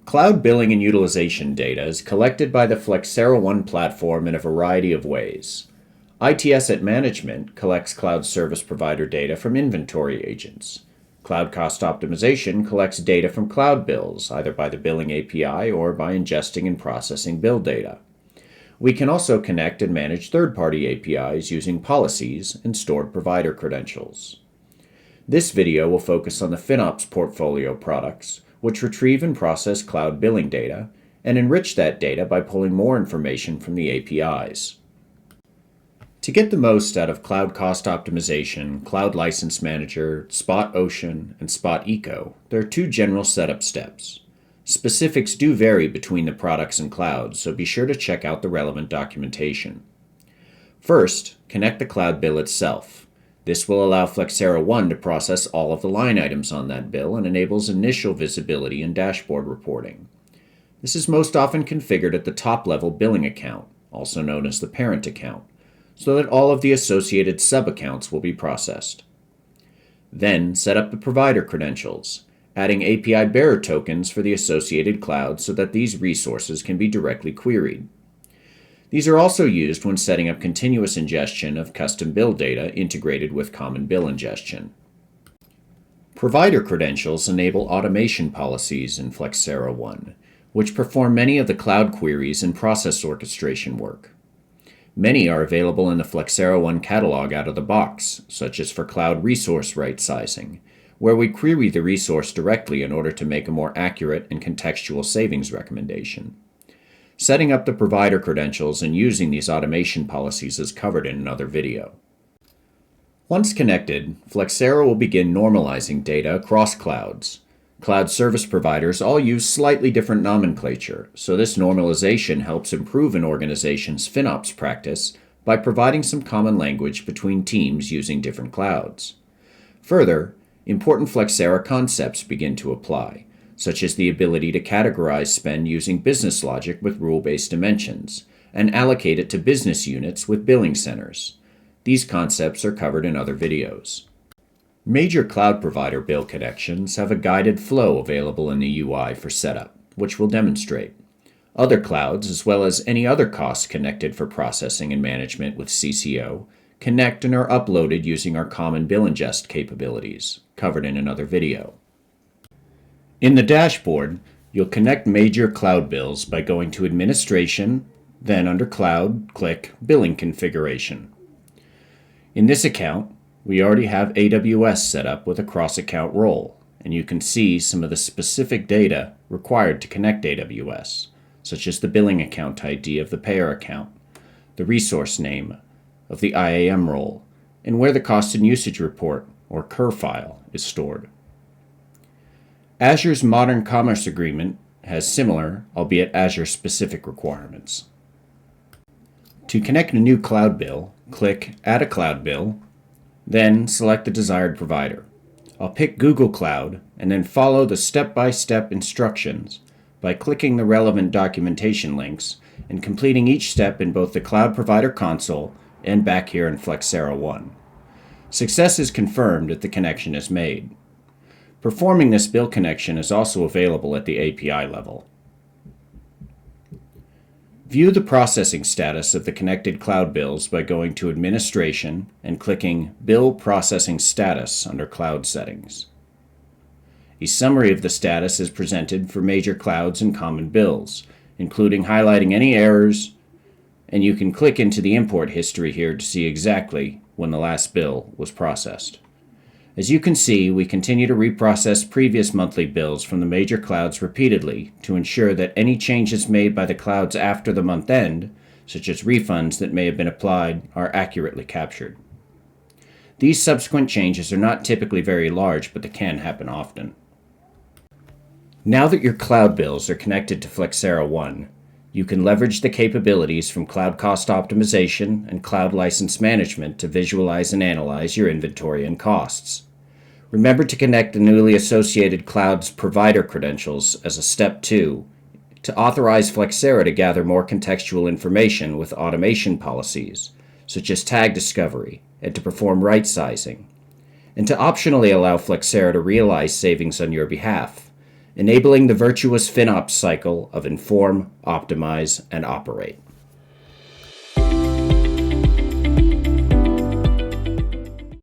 Cloud billing and utilization data is collected by the Flexera One platform in a variety of ways. ITS at Management collects cloud service provider data from inventory agents. Cloud cost optimization collects data from cloud bills, either by the billing API or by ingesting and processing bill data. We can also connect and manage third-party APIs using policies and stored provider credentials. This video will focus on the FinOps portfolio products, which retrieve and process cloud billing data and enrich that data by pulling more information from the APIs. To get the most out of Cloud Cost Optimization, Cloud License Manager, Spot Ocean, and Spot Eco, there are two general setup steps. Specifics do vary between the products and clouds, so be sure to check out the relevant documentation. First, connect the cloud bill itself. This will allow Flexera One to process all of the line items on that bill and enables initial visibility and dashboard reporting. This is most often configured at the top-level billing account, also known as the parent account, so that all of the associated sub-accounts will be processed. Then, set up the provider credentials, adding API bearer tokens for the associated cloud so that these resources can be directly queried. These are also used when setting up continuous ingestion of custom bill data integrated with common bill ingestion. Provider credentials enable automation policies in Flexera One, which perform many of the cloud queries and process orchestration work. Many are available in the Flexera One catalog out of the box, such as for cloud resource right sizing, where we query the resource directly in order to make a more accurate and contextual savings recommendation. Setting up the provider credentials and using these automation policies is covered in another video. Once connected, Flexera will begin normalizing data across clouds. Cloud service providers all use slightly different nomenclature, so this normalization helps improve an organization's FinOps practice by providing some common language between teams using different clouds. Further, important Flexera concepts begin to apply, such as the ability to categorize spend using business logic with rule-based dimensions, and allocate it to business units with billing centers. These concepts are covered in other videos. Major cloud provider bill connections have a guided flow available in the UI for setup, which we'll demonstrate. Other clouds, as well as any other costs connected for processing and management with CCO, connect and are uploaded using our common bill ingest capabilities, covered in another video. In the dashboard, you'll connect major cloud bills by going to Administration, then under Cloud, click Billing Configuration. In this account, we already have AWS set up with a cross-account role, and you can see some of the specific data required to connect AWS, such as the billing account ID of the payer account, the resource name of the IAM role, and where the cost and usage report, or CUR file, is stored. Azure's Modern Commerce Agreement has similar, albeit Azure-specific requirements. To connect a new cloud bill, click Add a Cloud Bill, then select the desired provider. I'll pick Google Cloud and then follow the step-by-step instructions by clicking the relevant documentation links and completing each step in both the Cloud Provider console and back here in Flexera One. Success is confirmed if the connection is made. Performing this bill connection is also available at the API level. View the processing status of the connected cloud bills by going to Administration and clicking Bill Processing Status under Cloud Settings. A summary of the status is presented for major clouds and common bills, including highlighting any errors, and you can click into the import history here to see exactly when the last bill was processed. As you can see, we continue to reprocess previous monthly bills from the major clouds repeatedly to ensure that any changes made by the clouds after the month end, such as refunds that may have been applied, are accurately captured. These subsequent changes are not typically very large, but they can happen often. Now that your cloud bills are connected to Flexera One, you can leverage the capabilities from Cloud Cost Optimization and Cloud License Management to visualize and analyze your inventory and costs. Remember to connect the newly associated cloud's provider credentials as a step 2 to authorize Flexera to gather more contextual information with automation policies, such as tag discovery, and to perform right sizing, and to optionally allow Flexera to realize savings on your behalf, enabling the virtuous FinOps cycle of inform, optimize, and operate.